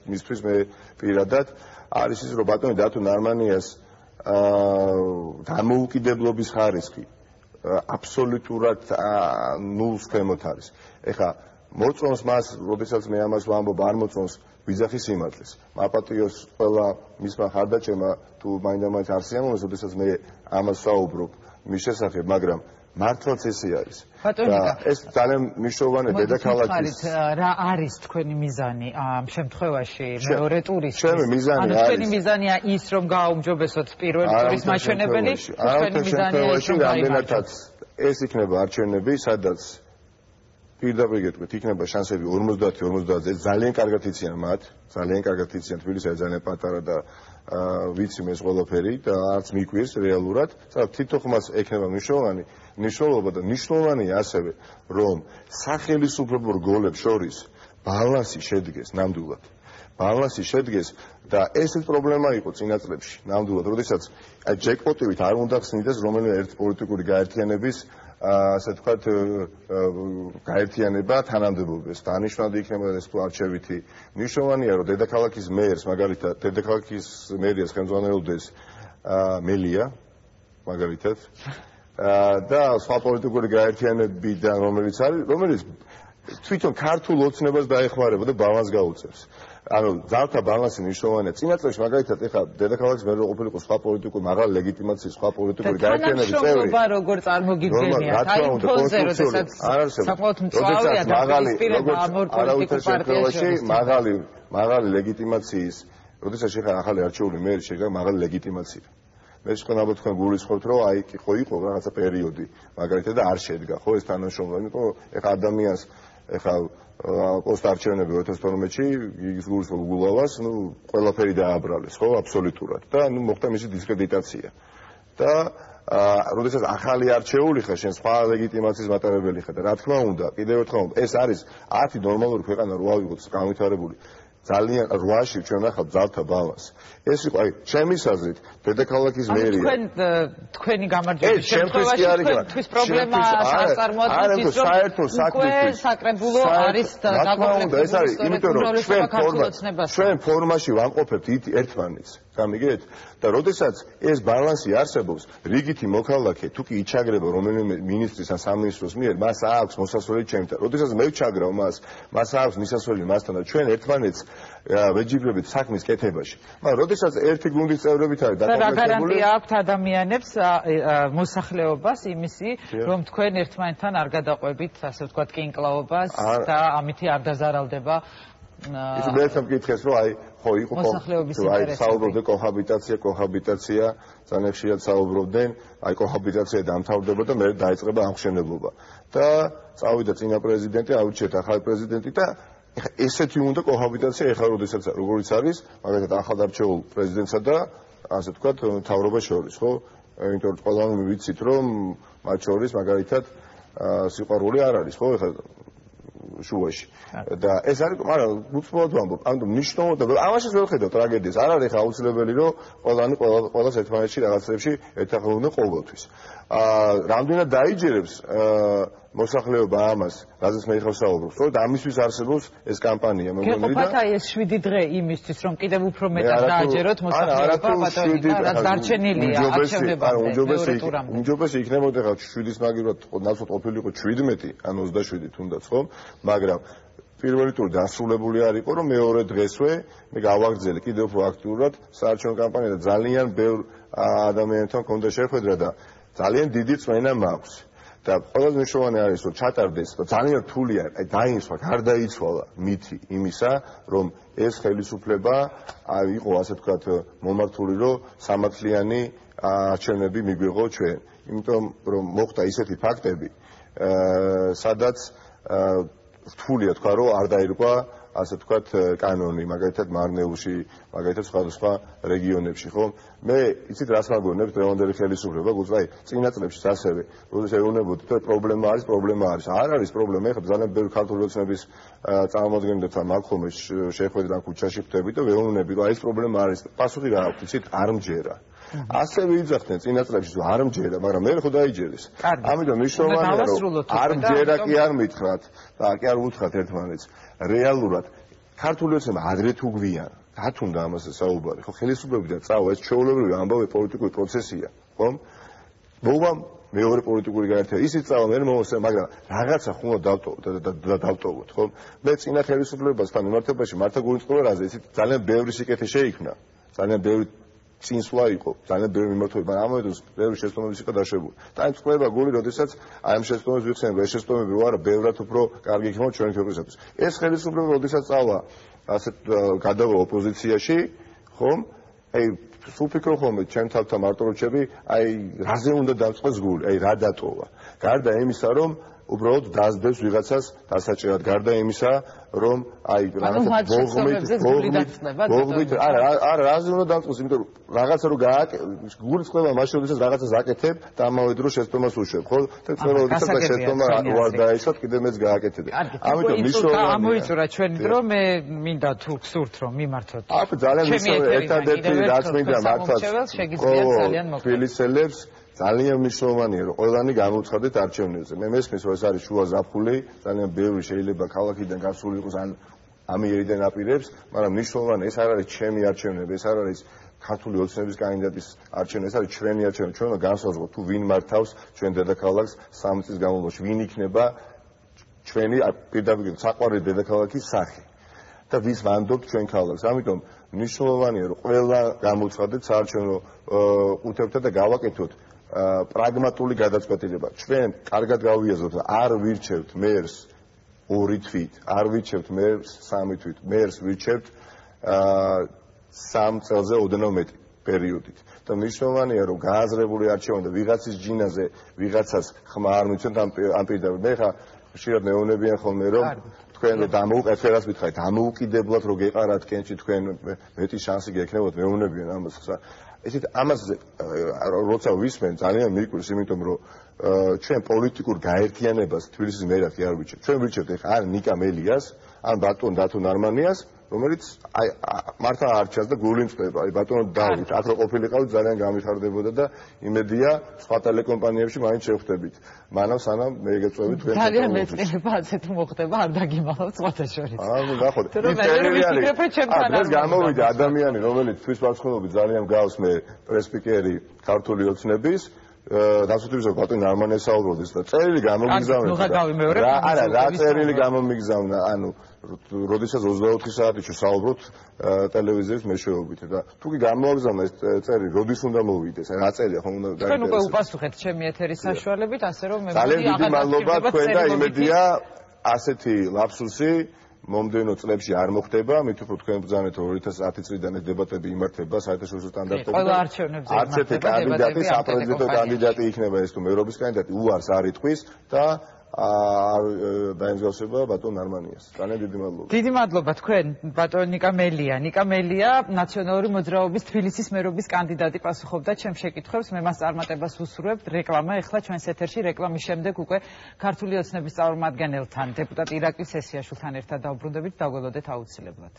მისთვის მე პირადად არის ის რომ ბატონი დათო ნარმანიას დამოუკიდებლობის ხარისხი აბსოლუტურად ნულს ქვემოთ არის. ეხლა მოწონს მას, როდესაც მე ამას ვამბობ, არ მოწონს ვიძახის სიმართლეს. მაპატიოს ყველა მისმა ხარდაჭერმა თუ მაინდა-მაინც არ სიამოვნებს, როდესაც მე ამას ვსაუბრობ მის შესახებ, მაგრამ მართლაც ესე არის. ეს ძალიან მნიშვნელოვანია დედაქალაქის. რა არის თქვენი მიზანი ამ შემთხვევაში მეორე ტურის? ჩემი მიზანი არის. თქვენი მიზანია ის რომ გააუმჯობესოთ პირველი ტურის მაჩვენებელი, თქვენი მიზანია ის რომ რამდენადაც ეს იქნება არჩევნები, სადაც პირდაპირ გეტყვით, იქნება შანსები 50-50, ეს ძალიან კარგად იციან მათ, ძალიან კარგად იციან თბილისი არის ძალიან პატარა და ვიცი მე ეს ყველაფერი და არც მიკვირს რეალურად, სადაც თვითონაც ექნება მნიშვნელობა და მნიშვნელოვანია ასევე, რომ სახელმწიფო რგოლებს შორის ბალანსი შედგეს ნამდვილად. ბალანსი შედგეს და ესეც პრობლემა იყო წინა წლებში, ნამდვილად, როდესაც ჯეკპოტივით არ უნდა ხსნიდეს რომელიმე ერთ პოლიტიკური გაერთიანების ასე ვთქვათ გაერთიანება თანამდებობებს. დანიშნული იქნება ეს არჩევითი. მნიშვნელოვანია რომ დედაქალაქის მერს, მაგალითად, დედაქალაქის მერიას ხელმძღვანელობდეს მელია, მაგალითად, და სხვა პოლიტიკური გაერთიანებიდან რომელიც თვითონ ქართულ ოცნებას დაეხმარება და ბალანს გაუწევს. ანუ ძალთა ბალანსი მნიშვნელოვანია. წინა წლებში მაგალითად ეხლა დედაქალაქის მერზე ყოფილიყო სხვა პოლიტიკური მაღალი ლეგიტიმაციის სხვა პოლიტიკური გაერთიანების წევრი. თანამშრომლობა როგორ წარმოგიდგენიათ? აი ფონზე როდესაც საკმაოდ მწვავეა დაპირისპირება ამ ორ პოლიტიკურ პარტიებში. მაღალი ლეგიტიმაციის, როდესაც შეხა ახალი არჩეული მერი შეგა მაღალი ლეგიტიმაცია. მე თქვენ ალბათ თქვენ გულისხმობთ რომ აი იყო რაღაცა პერიოდი მაგალითად და არ შედგა ხო ეს თანამშრომლობა, იმიტომ ეხლა ადამიანს ეხლა პოსტარჩევნები 2012-ში ის გულისხმობ გულავას, ყველაფერი დააბრალეს, ხო, აბსოლუტურად და მოხდა მისი დისკრედიტაცია. და როდესაც ახალი არჩეული ხარ, შენ სხვა ლეგიტიმაციის მატარებელი ხარ და რა თქმა უნდა, კიდევ ერთხელ ეს არის 10 ნორმალური ქვეყანა რო ავიღოთ განვითარებული. ძალიან 8-ში ჩვენ ნახავთ ძალთა ბალანსს. ეს იყო, ჩემის აზრით, დედაქალაქის მერია. თქვენი გამარჯვების შემთხვევაში თქვენთვის პრობლემა წარმოადგენს ის, რომ უკვე საკრებულო არის დაკვირვებული. ეს არის, იმიტომ რომ ჩვენ ფორმაში ვამყოფებთ ერთმანეთს. გამიგეთ? და როდესაც ეს ბალანსი არსებობს, რიგითი მოქალაქე თუ კი იჩაგრება რომელიმე მინისტრის ან სამინისტროს მიერ, მას აქვს მოსასვლელი ჩემთან. როდესაც მე ვჩაგრავ მას აქვს მისასვლელი მასთან და ჩვენ ერთმანეთს ვეჯიბრებით საქმის კეთებაში. მაგრამ როდესაც ერთი გუნდის წევრებით არის დაკავშირებული, რა გარანტია აქვთ ადამიანებს მოსახლეობას იმისი, რომ თქვენ ერთმანეთთან არ გადაყვებით, ასე ვთქვათ, კინკლაობას და ამითი არ დაზარალდება ის მეცემ კითხეს რომ ხო იყო საუბრობდნენ კოჰაბიტაცია ძალიან ხშირად საუბრობდნენ კოჰაბიტაცია დამთავრდება და მე დაიწყება ამხშენებლობა და წავიდა წინა პრეზიდენტი აუჩიეთ ახალი პრეზიდენტი და ესეთი უნდა კოჰაბიტაცია ეხლა როდესაც როგორიც არის მაგალითად ახალდარჩეულ პრეზიდენტსა და ასე ვთქვათ მთავრობას შორის ხო იმიტომ რომ ყველანი ვიცით რომ მათ შორის მაგალითად სიყვარული არ არის ხო ეხლა შუაში და ეს არის მაგრამ უცბად ვამბობ ანუ მნიშვნელობა ამაშიც ვერ ხედავ ტრაგედიას არ არის აუცილებელი რომ ყველას ერთმანეთში რაღაცებში ერთაღლოვდნენ ყოველთვის რამდენად დაიჯერებს მოსახლეობა ამას რაზეც მე ხარ საუბრობ სწორედ ამისთვის არსებობს ეს კამპანია მეგონი და გეყოფათ ეს 7 დღე იმისთვის რომ კიდევ უფრო მეტად დააჯეროთ მოსახლეობა ბატონიკა რაც დარჩენილია არჩევნებამდე უმჯობესი იქნებოდა ხა 7-ის მაგივრად ნაცვლად ყოფილიყო 17 ან 27 თუნდაც ხო მაგრამ პირველი ტური დასრულებული არ იყო რომ მეორე დღესვე მე გავაგრძელე კიდევ უფრო აქტიურად საარჩევნო კამპანია და ძალიან ბევრ ადამიანთან მქონდა შეხვედრა და ძალიან დიდი წმენა მაქვს და ყველაზე მნიშვნელოვანი არის რომ ჩატარდეს და ძალიან რთულია დაინსვა გარდაიცვალა მითი იმისა რომ ეს ხელისუფლება იყო ასე ვთქვათ მომართული რომ სამართლიანი არჩევნები მიგვიღო ჩვენ იმიტომ რომ მოხდა ისეთი ფაქტები სადაც რთულია თქვა რომ არ დაირქვა ასე ვთქვათ კანონი მაგალითად მარნეულში მაგალითად სხვადასხვა რეგიონებში ხო მე იცით რას მაგონებ დღევანდელი ხელისუფლება გულწრფელი წინა წლებშიც ასევე როდესაც ეუბნებოდი რომ პრობლემა არის არ არის პრობლემა ეხლა ძალიან ბევრი ქართული ოცნების წარმომადგენლებთან მაქხომე შეხვედრა ქუჩაში ხვდები და ვეუბნები რომ ეს პრობლემა არის პასუხი რა აქვს იცით არ მჯერა ასევე იძახდნენ წინა წლებში რომ არ მჯერა მაგრამ მე ხო დაიჯერეს ამიტომ მნიშვნელოვანია რომ არ მჯერა კი არ მითხრათ და კი არ უთხრათ ერთმანეთს რეალურად ქართული ოცნება ადრე თუ გვიან დათუნდა ამაზე საუბარი ხო ხელისუფლებიდან წავა ეს ჩვეულებრივი ამბავი პოლიტიკური პროცესია ხო მოვა მეორე პოლიტიკური გაერთიანება ისიც წავა მე მომოსე მაგრამ რაღაცა ხუმა დავტოვოთ ხო მე წინა ხელისუფლებასთან მიმართებაში მართა გულისწყობაზე ისიც ძალიან ბევრი სიკეთე შეიქმნა ძალიან ბევრი წინსვლა იყო ძალიან ბევრი მიმართულება მაგრამ ამავე დროს ბევრი შეცდომები იყო დაშვებული და იმ წყლება გული როდესაც აი ამ შეცდომებს ვიხსენებ ეს შეცდომები რო არა ბევრად უფრო კარგი იქნება ჩვენი ქვეყნისათვის ეს ხელისუფლება როდესაც წავა ასეთ გადავა ოპოზიციაში ხომ აი სულფიქრო ხოლმე ჩემ თავთან მარტო როჩები აი რაზე უნდა დამწყეს გული აი რა დატოვა გარდა იმისა რომ უბრალოდ დაძბებს ვიღაცას დასაჭერად გარდა იმისა რომ აი ბოღმით არა რაზე უნდა დამწყოს იმიტომ რომ რაღაცა რო გულისწყობა მაშინ როდესაც რაღაცას აკეთებ და ამავე დროს შეცდომას უშვებ ხო და წევა როდესაც შეცდომა არ დაეშოთ კიდე მეც გააკეთებ ამიტომ მნიშვნელოვანია ამოიწურა ჩვენი დრო მე მინდა თუ გსურთ რომ მიმართოთ აბა ძალიან მნიშვნელოვანია ერთადერთი რაც მინდა მართლაც თბილისელებს ძალიან მნიშვნელოვანია რომ ყველანი გამოუცხადეთ არჩევნებზე. მე მესმის რომ ეს არის შუა ზაფხული, ძალიან ბევრი შეიძლება ქალაქიდან გასული იყოს ან ამიერიდან აპირებს, მაგრამ მნიშვნელოვანია ეს არ არის ჩემი არჩევნები, ეს არ არის ქართული ოცნების კანდიდატის არჩევნები, ეს არის ჩვენი არჩევნები. ჩვენ უნდა განსაზღვროთ თუ ვინ მართავს ჩვენ დედაქალაქს 3 წლის განმავლობაში, ვინ იქნება ჩვენი პირდაპირ საყვარელი დედაქალაქის სახე და ვის ვანდობთ ჩვენ ქალაქს. ამიტომ მნიშვნელოვანია რომ ყველა გამოუცხადეთ საარჩევნო ყუთებთან და გავაკეთოთ პრაგმატული გადაწყვეტილება. ჩვენ კარგად გავიაზროთ, არ ვირჩევთ მერს 2 თვით, არ ვირჩევთ მერს 3 თვით, მერს ვირჩევთ 3 წელზე ოდნავ მეტი პერიოდით. და მნიშვნელოვანია რომ გააზრებული არჩევანი და ვიღაცის ჯინაზე ვიღაცას ხმა არ მიცემთ ამ პირდაპირ. მე ხა ხშირად მეუბნებიან ხოლმე რომ თქვენ დამოუკიდებლად მითხარით, დამოუკიდებლად რო გეყარათ კენჭი თქვენ მეტი შანსი გექნებათ, მეუბნებიან ამას ხსა. ესეთ ამას როცა ვისმენ ძალიან მიკვირს, იმიტომ რომ ჩვენ პოლიტიკურ გაერთიანებას თბილისის მერად კი არ ვიჩვენებთ. ჩვენ ვიჩვენებთ ეხლა ან ნიკა მელიას, ან ბატონ დათო ნარმანიას, რომელიც მართლა არჩევს და გული მწყდება. ბატონო დავით, აქ რო ყოფილიყავით ძალიან გამიხარდებოდა და იმედია სხვა ტელეკომპანიებში მაინც შევხვდებით. მანამ სანამ მე გეწვევით თქვენ ძალიან მეწყება ასეთი მოხდება, არ დაგიმალავთ სხვათა შორის. ნახოთ. ეს გამოვიდა ადამიანი, რომელიც თვის პასუხობრივი ძალიან გავს მე პრესპიკერი ქართული ოცნების დასუსტების ბატონი ნარმანიას საუბრობდეს და წერილი გამომიგზავნა. არა, რა წერილი გამომიგზავნა, ანუ როდესაც 24 საათი საუბრობთ ტელევიზიის მეშვეობით და თუ კი გამოვაგზავნა ეს წერილი, როდის უნდა მოვიდეს, რა წერია ხომ უნდა გაიგოს. თქვენ უკვე უპასუხეთ ჩემი ეთერის საშუალებით, ასე რომ მე ძალიან დიდი მადლობა თქვენ და იმედია ასეთი ლაფსუსი მომდევნო წლებში არ მოხდება, მით უფრო თქვენ ბრძანეთ 2010 წლიდან ეს დებატები იმართება საერთაშორისო სტანდარტებზე. ყველა არჩევნებზე არც ერთი კანდიდატი საპრეზიდენტო კანდიდატი იქნება ეს თუ მერობის კანდიდატი უარს არ იტყვის და დაემსგავსება ბატონ ნარმანიას. ძალიან დიდი მადლობა. დიდი მადლობა თქვენ ბატონ ნიკა მელია. ნიკა მელია ნაციონალური მოძრაობის თბილისის მერობის კანდიდატი პასუხობდა ჩემ შეკითხვებს. მე მას წარმატებას ვუსურვებთ. რეკლამა ეხლა ჩვენს ეთერში, რეკლამის შემდეგ უკვე ქართული ოცნების წარმომადგენელთან დეპუტატ ირაკლი სესიაშვილთან ერთად დავბრუნდებით, დაგველოდეთ აუცილებლად.